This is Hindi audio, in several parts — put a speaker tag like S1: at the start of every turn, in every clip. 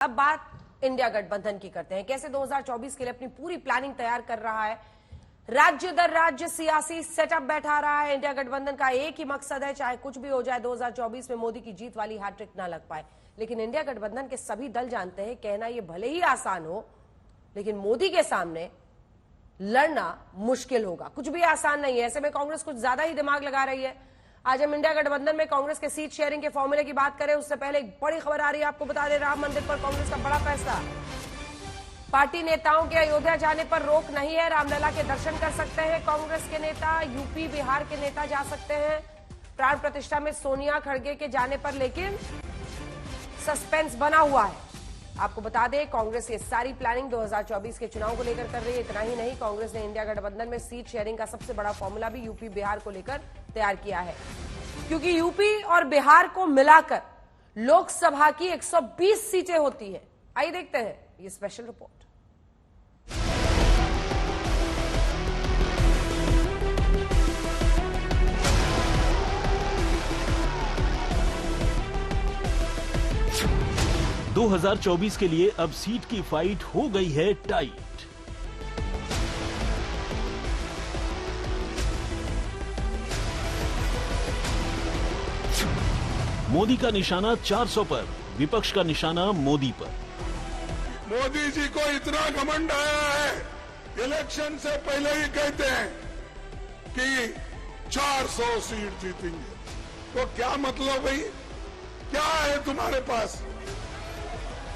S1: अब बात इंडिया गठबंधन की करते हैं। कैसे 2024 के लिए अपनी पूरी प्लानिंग तैयार कर रहा है, राज्य दर राज्य सियासी सेटअप बैठा रहा है। इंडिया गठबंधन का एक ही मकसद है, चाहे कुछ भी हो जाए 2024 में मोदी की जीत वाली हैट्रिक ना लग पाए। लेकिन इंडिया गठबंधन के सभी दल जानते हैं, कहना ये भले ही आसान हो, लेकिन मोदी के सामने लड़ना मुश्किल होगा। कुछ भी आसान नहीं है। ऐसे में कांग्रेस कुछ ज्यादा ही दिमाग लगा रही है। आज हम इंडिया गठबंधन में कांग्रेस के सीट शेयरिंग के फॉर्मूले की बात करें, उससे पहले एक बड़ी खबर आ रही है। आपको बता दें, राम मंदिर पर कांग्रेस का बड़ा फैसला। पार्टी नेताओं के अयोध्या जाने पर रोक नहीं है। रामलला के दर्शन कर सकते हैं कांग्रेस के नेता, यूपी बिहार के नेता जा सकते हैं। प्राण प्रतिष्ठा में सोनिया खड़गे के जाने पर लेकिन सस्पेंस बना हुआ है। आपको बता दें, कांग्रेस ये सारी प्लानिंग 2024 के चुनाव को लेकर कर रही है। इतना ही नहीं, कांग्रेस ने इंडिया गठबंधन में सीट शेयरिंग का सबसे बड़ा फॉर्मूला भी यूपी बिहार को लेकर तैयार किया है, क्योंकि यूपी और बिहार को मिलाकर लोकसभा की 120 सीटें होती है। आइए देखते हैं ये स्पेशल रिपोर्ट।
S2: – 2024 के लिए अब सीट की फाइट हो गई है टाइट। मोदी का निशाना 400 पर, विपक्ष का निशाना मोदी पर।
S3: मोदी जी को इतना घमंड आया है, इलेक्शन से पहले ही कहते हैं कि 400 सीट जीतेंगे। तो क्या मतलब भाई, क्या है तुम्हारे पास?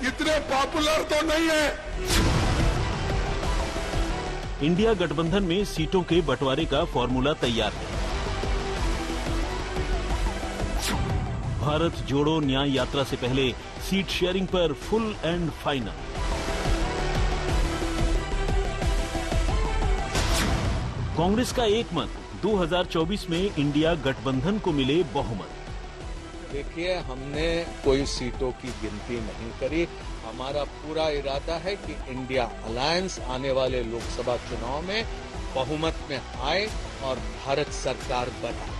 S3: इतने पॉपुलर तो नहीं है।
S2: इंडिया गठबंधन में सीटों के बंटवारे का फॉर्मूला तैयार है। भारत जोड़ो न्याय यात्रा से पहले सीट शेयरिंग पर फुल एंड फाइनल। कांग्रेस का एक मत, 2024 में इंडिया गठबंधन को मिले बहुमत।
S4: देखिए, हमने कोई सीटों की गिनती नहीं करी। हमारा पूरा इरादा है कि इंडिया अलायंस आने वाले लोकसभा चुनाव में बहुमत में आए और भारत सरकार बनाए।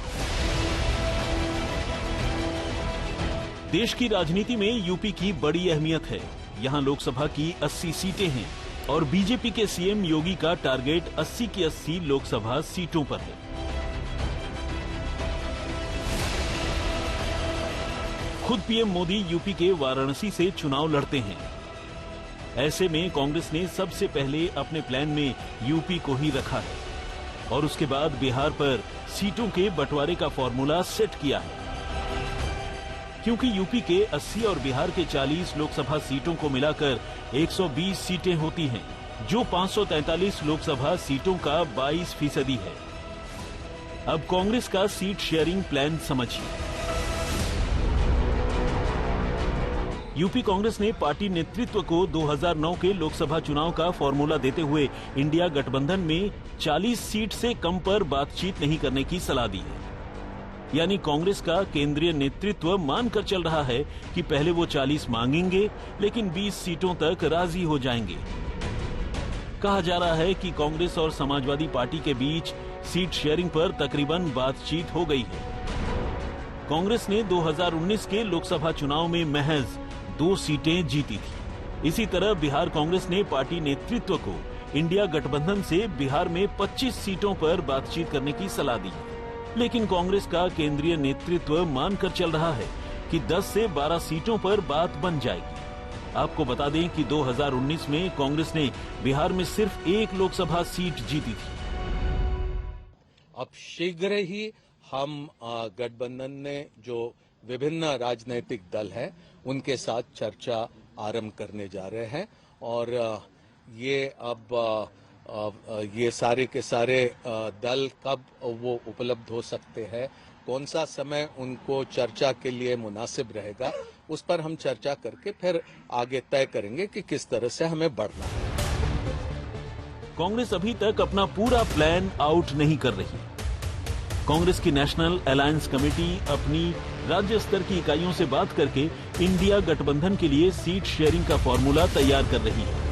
S2: देश की राजनीति में यूपी की बड़ी अहमियत है। यहां लोकसभा की 80 सीटें हैं और बीजेपी के सीएम योगी का टारगेट 80 की 80 लोकसभा सीटों पर है। खुद पीएम मोदी यूपी के वाराणसी से चुनाव लड़ते हैं। ऐसे में कांग्रेस ने सबसे पहले अपने प्लान में यूपी को ही रखा है और उसके बाद बिहार पर सीटों के बंटवारे का फॉर्मूला सेट किया है। क्योंकि यूपी के 80 और बिहार के 40 लोकसभा सीटों को मिलाकर 120 सीटें होती हैं, जो 543 लोकसभा सीटों का 22% है। अब कांग्रेस का सीट शेयरिंग प्लान समझिए। यूपी कांग्रेस ने पार्टी नेतृत्व को 2009 के लोकसभा चुनाव का फॉर्मूला देते हुए इंडिया गठबंधन में 40 सीट से कम पर बातचीत नहीं करने की सलाह दी है। यानी कांग्रेस का केंद्रीय नेतृत्व मानकर चल रहा है कि पहले वो 40 मांगेंगे, लेकिन 20 सीटों तक राजी हो जाएंगे। कहा जा रहा है कि कांग्रेस और समाजवादी पार्टी के बीच सीट शेयरिंग पर तकरीबन बातचीत हो गई है। कांग्रेस ने 2019 के लोकसभा चुनाव में महज 2 सीटें जीती थी। इसी तरह बिहार कांग्रेस ने पार्टी नेतृत्व को इंडिया गठबंधन से बिहार में 25 सीटों पर बातचीत करने की सलाह दी है। लेकिन कांग्रेस का केंद्रीय नेतृत्व मानकर चल रहा है कि 10 से 12 सीटों पर बात बन जाएगी। आपको बता दें कि 2019 में कांग्रेस ने बिहार में सिर्फ 1 लोकसभा सीट जीती थी।
S4: अब शीघ्र ही हम गठबंधन में जो विभिन्न राजनीतिक दल हैं, उनके साथ चर्चा आरंभ करने जा रहे हैं और ये अब ये सारे के सारे दल कब वो उपलब्ध हो सकते हैं, कौन सा समय उनको चर्चा के लिए मुनासिब रहेगा, उस पर हम चर्चा करके फिर आगे तय करेंगे कि किस तरह से हमें बढ़ना है।
S2: कांग्रेस अभी तक अपना पूरा प्लान आउट नहीं कर रही। कांग्रेस की नेशनल अलायंस कमेटी अपनी राज्य स्तर की इकाइयों से बात करके इंडिया गठबंधन के लिए सीट शेयरिंग का फॉर्मूला तैयार कर रही है।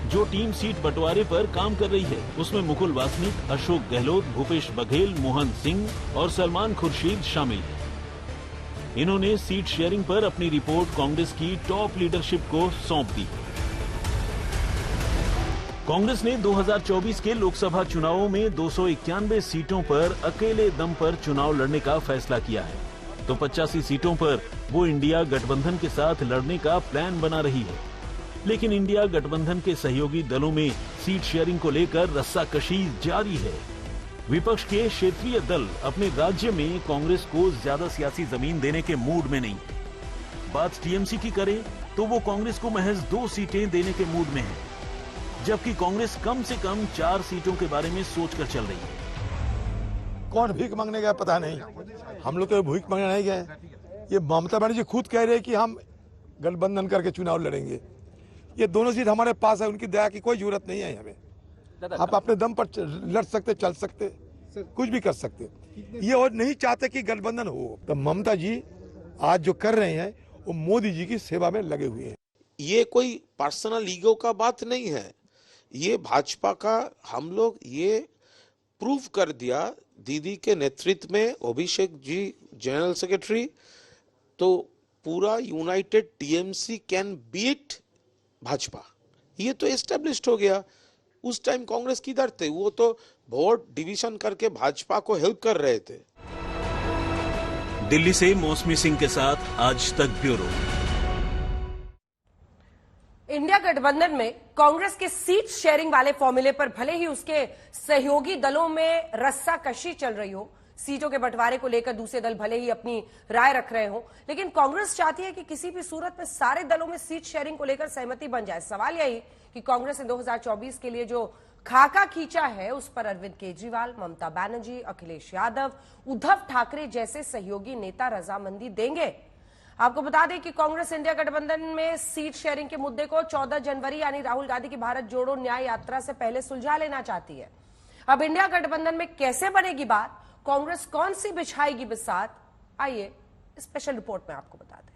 S2: जो टीम सीट बंटवारे पर काम कर रही है, उसमें मुकुल वासनिक, अशोक गहलोत, भूपेश बघेल, मोहन सिंह और सलमान खुर्शीद शामिल हैं। इन्होंने सीट शेयरिंग पर अपनी रिपोर्ट कांग्रेस की टॉप लीडरशिप को सौंप दी। कांग्रेस ने 2024 के लोकसभा चुनावों में 291 सीटों पर अकेले दम पर चुनाव लड़ने का फैसला किया है, तो 85 सीटों पर वो इंडिया गठबंधन के साथ लड़ने का प्लान बना रही है। लेकिन इंडिया गठबंधन के सहयोगी दलों में सीट शेयरिंग को लेकर रस्साकशी जारी है। विपक्ष के क्षेत्रीय दल अपने राज्य में कांग्रेस को ज्यादा सियासी जमीन देने के मूड में नहीं। बात टीएमसी की करें तो वो कांग्रेस को महज 2 सीटें देने के मूड में है, जबकि कांग्रेस कम से कम 4 सीटों के बारे में सोचकर चल रही है।
S5: कौन भीख मांगने गया पता नहीं, हम लोग तो भीख मांगने नहीं गए। ये ममता बनर्जी खुद कह रहे हैं कि हम गठबंधन करके चुनाव लड़ेंगे। ये दोनों सीट हमारे पास है, उनकी दया की कोई जरूरत नहीं है हमें। आप अपने दम पर लड़ सकते, चल सकते, कुछ भी कर सकते। ये और नहीं चाहते कि गठबंधन हो। तो ममता जी आज जो कर रहे हैं वो मोदी जी की सेवा में लगे हुए हैं।
S6: ये कोई पर्सनल ईगो का बात नहीं है, ये भाजपा का हम लोग ये प्रूव कर दिया दीदी के नेतृत्व में। अभिषेक जी जनरल सेक्रेटरी, तो पूरा united TMC can beat Bhajpa, ये तो एस्टेब्लिश्ड हो गया। उस टाइम कांग्रेस किधर थे? वो तो वोट डिवीजन करके भाजपा को हेल्प कर रहे थे।
S2: दिल्ली से मौसमी सिंह के साथ आज तक ब्यूरो।
S1: इंडिया गठबंधन में कांग्रेस के सीट शेयरिंग वाले फॉर्मूले पर भले ही उसके सहयोगी दलों में रस्साकशी चल रही हो, सीटों के बंटवारे को लेकर दूसरे दल भले ही अपनी राय रख रहे हो, लेकिन कांग्रेस चाहती है कि किसी भी सूरत में सारे दलों में सीट शेयरिंग को लेकर सहमति बन जाए। सवाल यही कि कांग्रेस ने 2024 के लिए जो खाका खींचा है उस पर अरविंद केजरीवाल, ममता बनर्जी, अखिलेश यादव, उद्धव ठाकरे जैसे सहयोगी नेता रजामंदी देंगे। आपको बता दें कि कांग्रेस इंडिया गठबंधन में सीट शेयरिंग के मुद्दे को 14 जनवरी यानी राहुल गांधी की भारत जोड़ो न्याय यात्रा से पहले सुलझा लेना चाहती है। अब इंडिया गठबंधन में कैसे बनेगी बात, कांग्रेस कौन सी बिछाएगी बिसात, आइए स्पेशल रिपोर्ट में आपको बता दें।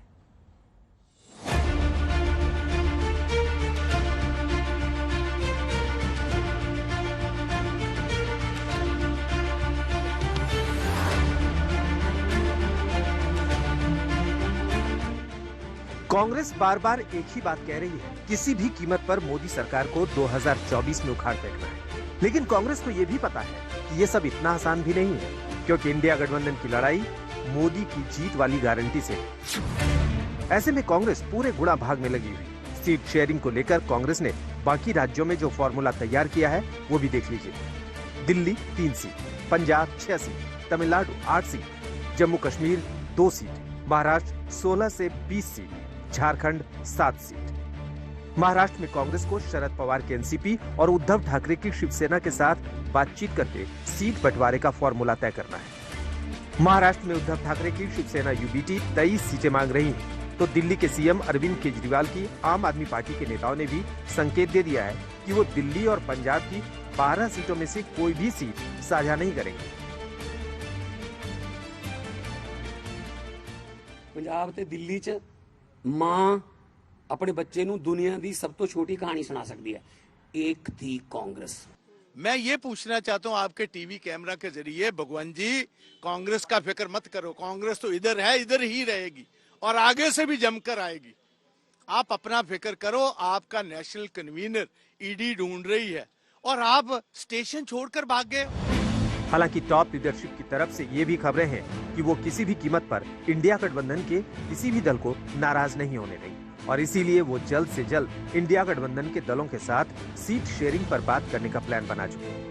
S7: कांग्रेस बार बार एक ही बात कह रही है, किसी भी कीमत पर मोदी सरकार को 2024 में उखाड़ फेंकना है। लेकिन कांग्रेस को यह भी पता है कि ये सब इतना आसान भी नहीं है, क्योंकि इंडिया गठबंधन की लड़ाई मोदी की जीत वाली गारंटी से। ऐसे में कांग्रेस पूरे गुणा भाग में लगी हुई। सीट शेयरिंग को लेकर कांग्रेस ने बाकी राज्यों में जो फॉर्मूला तैयार किया है वो भी देख लीजिए। Delhi 3 seat, Punjab 6 seat, Tamil Nadu 8 seat, Jammu Kashmir 2 seat, Maharashtra 16 से 20 सीट, झारखंड 7 सीट। महाराष्ट्र में कांग्रेस को शरद पवार के एनसीपी और उद्धव ठाकरे की शिवसेना के साथ बातचीत करके सीट बंटवारे का फॉर्मूला तय करना है। महाराष्ट्र में उद्धव ठाकरे की शिवसेना यूबीटी 23 सीटें मांग रही है, तो दिल्ली के सीएम अरविंद केजरीवाल की आम आदमी पार्टी के नेताओं ने भी संकेत दे दिया है कि वो दिल्ली और पंजाब की 12 सीटों में से कोई भी सीट साझा नहीं करेंगे।
S8: पंजाब ते दिल्ली च मां अपने बच्चे नूं दुनिया की सब तो छोटी कहानी सुना सकती है, एक थी कांग्रेस।
S9: मैं ये पूछना चाहता हूँ आपके टीवी कैमरा के जरिए, भगवान जी कांग्रेस का फिक्र मत करो, कांग्रेस तो इधर है, इधर ही रहेगी और आगे से भी जमकर आएगी। आप अपना फिक्र करो, आपका नेशनल कन्वीनर ईडी ढूंढ रही है और आप स्टेशन छोड़कर भाग गए।
S7: हालांकि टॉप लीडरशिप की तरफ से ये भी खबरें हैं कि वो किसी भी कीमत पर इंडिया गठबंधन के किसी भी दल को नाराज नहीं होने देंगे और इसीलिए वो जल्द से जल्द इंडिया गठबंधन के दलों के साथ सीट शेयरिंग पर बात करने का प्लान बना चुके हैं।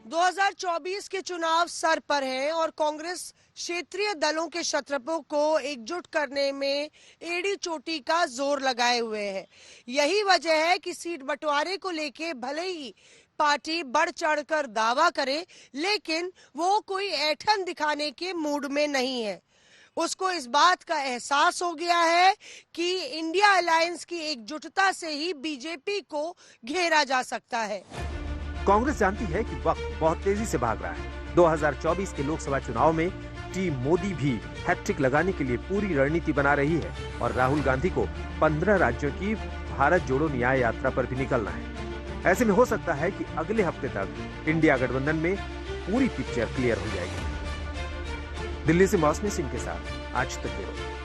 S10: 2024 के चुनाव सर पर हैं और कांग्रेस क्षेत्रीय दलों के शत्रपों को एकजुट करने में एड़ी चोटी का जोर लगाए हुए है। यही वजह है कि सीट बंटवारे को लेके भले ही पार्टी बढ़ चढ़कर दावा करे, लेकिन वो कोई ऐठन दिखाने के मूड में नहीं है। उसको इस बात का एहसास हो गया है कि इंडिया अलायंस की एकजुटता से ही बीजेपी को घेरा जा सकता है।
S7: कांग्रेस जानती है कि वक्त बहुत तेजी से भाग रहा है। 2024 के लोकसभा चुनाव में टीम मोदी भी हैट्रिक लगाने के लिए पूरी रणनीति बना रही है और राहुल गांधी को 15 राज्यों की भारत जोड़ो न्याय यात्रा पर भी निकलना है। ऐसे में हो सकता है कि अगले हफ्ते तक इंडिया गठबंधन में पूरी पिक्चर क्लियर हो जाएगी। दिल्ली से मौसमी सिंह के साथ आज तक ब्यूरो।